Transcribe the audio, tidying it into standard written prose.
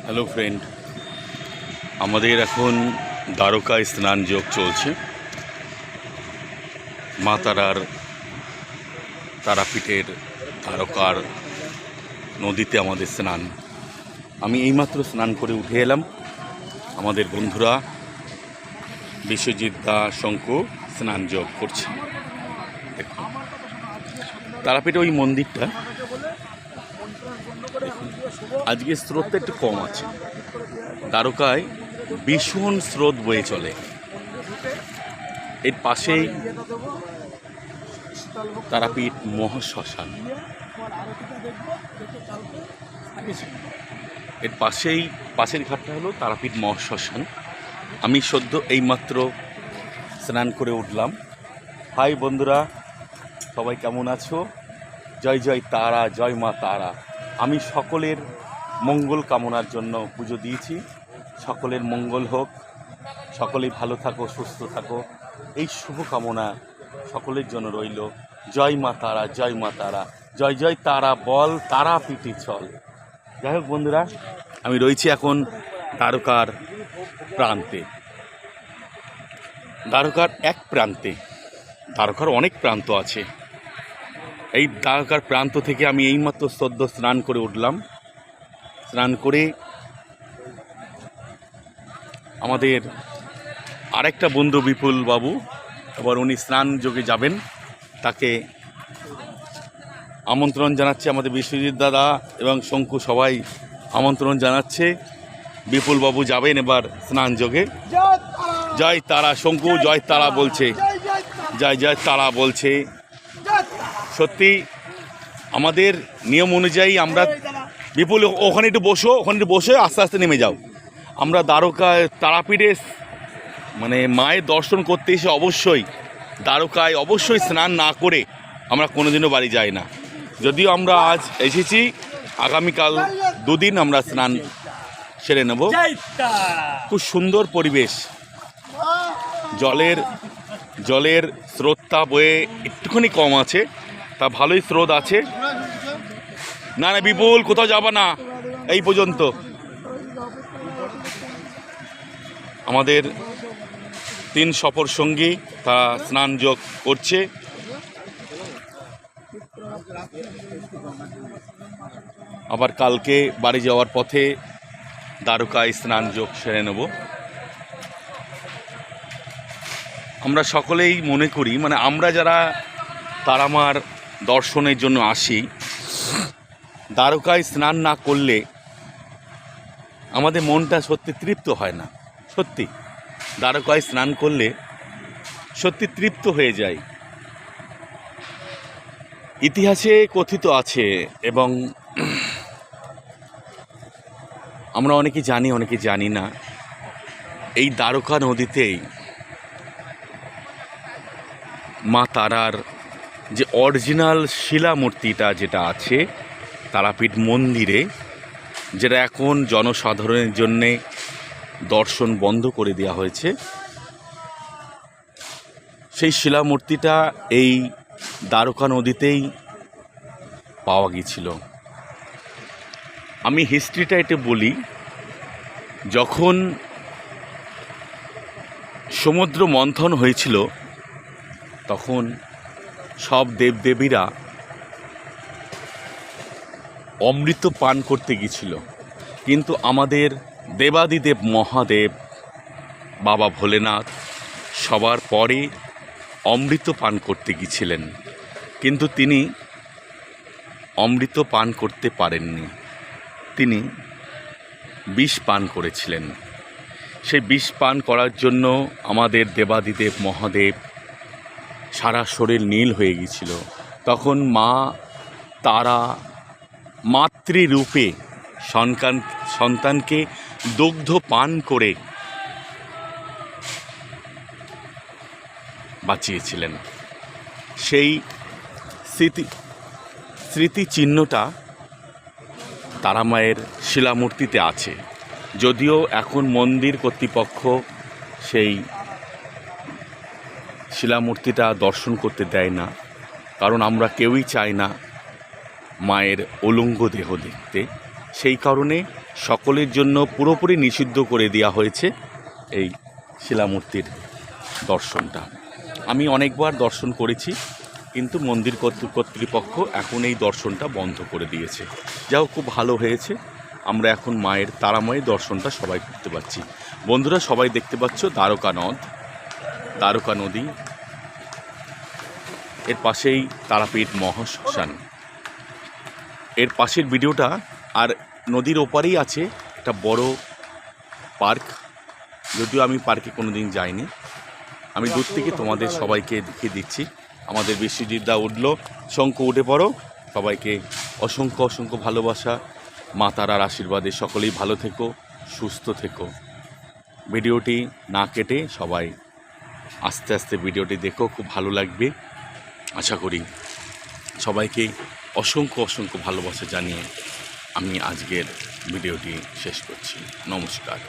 Hello friend, আমাদের এখন দ্বারকায় স্নান যোগ চলছে। মা তারার তারাপীঠের দ্বারকার নদীতে আমাদের স্নান। আমি এইমাত্র স্নান করে উঠে এলাম। আমাদের বন্ধুরা বিশ্বজিৎ দা, শঙ্কু স্নান যোগ করছে। দেখুন তারাপীঠে ওই মন্দিরটা আজকে স্রোতটা একটু কম আছে। দ্বারকায় ভীষণ স্রোত বয়ে চলে। এর পাশেই তারাপীঠ মহাশ্মশান, এর পাশের ঘাটটা হলো তারাপীঠ মহাশ্মশান। আমি সদ্য এইমাত্র স্নান করে উঠলাম। হাই বন্ধুরা, সবাই কেমন আছো? জয় জয় তারা, জয় মা তারা। আমি সকলের মঙ্গল কামনার জন্য পুজো দিয়েছি। সকলের মঙ্গল হোক, সকলেই ভালো থাকো, সুস্থ থাকো, এই শুভ কামনা সকলের জন্য রইল। জয় মা তারা, জয় মা তারা, জয় জয় তারা বল, তারাপীঠে চল। যাই হোক বন্ধুরা, আমি রয়েছি এখন দ্বারকার প্রান্তে। দ্বারকার এক প্রান্তে, দ্বারকার অনেক প্রান্ত আছে। এই দ্বারকার প্রান্ত থেকে আমি এইমাত্র সদ্য স্নান করে উঠলাম। স্নান করে আমাদের আরেকটা বন্ধু বিপুল বাবু, এবার উনি স্নান যোগে যাবেন, তাকে আমন্ত্রণ জানাচ্ছে। আমাদের বিশ্বজিৎ দাদা এবং শঙ্কু সবাই আমন্ত্রণ জানাচ্ছে। বিপুল বাবু যাবেন এবার স্নান যোগে। জয় তারা, শঙ্কু জয় তারা বলছে, জয় জয় তারা বলছে। সত্যি আমাদের নিয়ম অনুযায়ী আমরা, বিপুল ওখানে একটু বসে আস্তে আস্তে নেমে যাও। আমরা দ্বারকায় তারাপীঠে মানে মায়ের দর্শন করতে এসে অবশ্যই দ্বারকায় অবশ্যই স্নান না করে আমরা কোনোদিনও বাড়ি যাই না। যদিও আমরা আজ এসেছি, আগামীকাল দুদিন আমরা স্নান সেরে নেব। খুব সুন্দর পরিবেশ, জলের স্রোতটা বয়ে একটুখানি কম আছে, তা ভালোই স্রোত আছে। না না বিপুল, কোথাও যাবা না, এই পর্যন্ত। আমাদের 3 সফর সঙ্গী তারা স্নান যোগ করছে। আবার কালকে বাড়ি যাওয়ার পথে দ্বারকায় স্নান যোগ সেরে নেব। আমরা সকলেই মনে করি, মানে আমরা যারা তারামার দর্শনের জন্য আসি, দ্বারকায় স্নান না করলে আমাদের মনটা সত্যি তৃপ্ত হয় না। সত্যি দ্বারকায় স্নান করলে সত্যি তৃপ্ত হয়ে যায়। ইতিহাসে কথিত আছে এবং আমরা অনেকে জানি, অনেকে জানি না, এই দ্বারকা নদীতেই মা তারার যে অরিজিনাল শিলা মূর্তিটা যেটা আছে তারাপীঠ মন্দিরে, যেটা এখন জনসাধারণের জন্যে দর্শন বন্ধ করে দেওয়া হয়েছে, সেই শিলা মূর্তিটা এই দ্বারকা নদীতেই পাওয়া গিয়েছিল। আমি হিস্ট্রিটা এটা বলি, যখন সমুদ্র মন্থন হয়েছিল তখন সব দেবদেবীরা অমৃত পান করতে গিয়েছিল, কিন্তু আমাদের দেবাদিদেব মহাদেব বাবা ভোলেনাথ সবার পরে অমৃত পান করতে গিয়েছিলেন, কিন্তু তিনি অমৃত পান করতে পারেননি, তিনি বিষ পান করেছিলেন। সেই বিষ পান করার জন্য আমাদের দেবাদিদেব মহাদেব সারা শরীর নীল হয়ে গিয়েছিল। তখন মা তারা মাতৃরূপে সন্তানকে দুগ্ধ পান করে বাঁচিয়েছিলেন। সেই স্মৃতিচিহ্নটা তারা মায়ের শিলামূর্তিতে আছে। যদিও এখন মন্দির কর্তৃপক্ষ সেই শিলামূর্তিটা দর্শন করতে দেয় না, কারণ আমরা কেউই চাই না মায়ের উলঙ্গ দেহ দেখতে। সেই কারণে সকলের জন্য পুরোপুরি নিষিদ্ধ করে দেওয়া হয়েছে এই শিলামূর্তির দর্শনটা। আমি অনেকবার দর্শন করেছি, কিন্তু মন্দির কর্তৃপক্ষ এখন এই দর্শনটা বন্ধ করে দিয়েছে। যাও খুব ভালো হয়েছে, আমরা এখন মায়ের তারামায়ের দর্শনটা সবাই করতে পারছি। বন্ধুরা, সবাই দেখতে পাচ্ছ দ্বারকা নদী, এর পাশেই তারাপীঠ মহাশ্মশান। এর পাশের ভিডিওটা, আর নদীর ওপারেই আছে একটা বড় পার্ক। যদিও আমি পার্কে কোনোদিন যাইনি, আমি দূর থেকে তোমাদের সবাইকে দেখিয়ে দিচ্ছি। আমাদের বিশ্বজিৎ দা উঠল, শঙ্কু উঠে পড়ো। সবাইকে অসংখ্য অসংখ্য ভালোবাসা, মা তারার আশীর্বাদে সকলেই ভালো থেকো, সুস্থ থেকো। ভিডিওটি না কেটে সবাই আস্তে আস্তে ভিডিওটি দেখো, খুব ভালো লাগবে আশা করি। সবাইকে অসংখ্য অসংখ্য ভালোবাসা জানিয়ে আমি আজকের ভিডিওটি শেষ করছি। নমস্কার।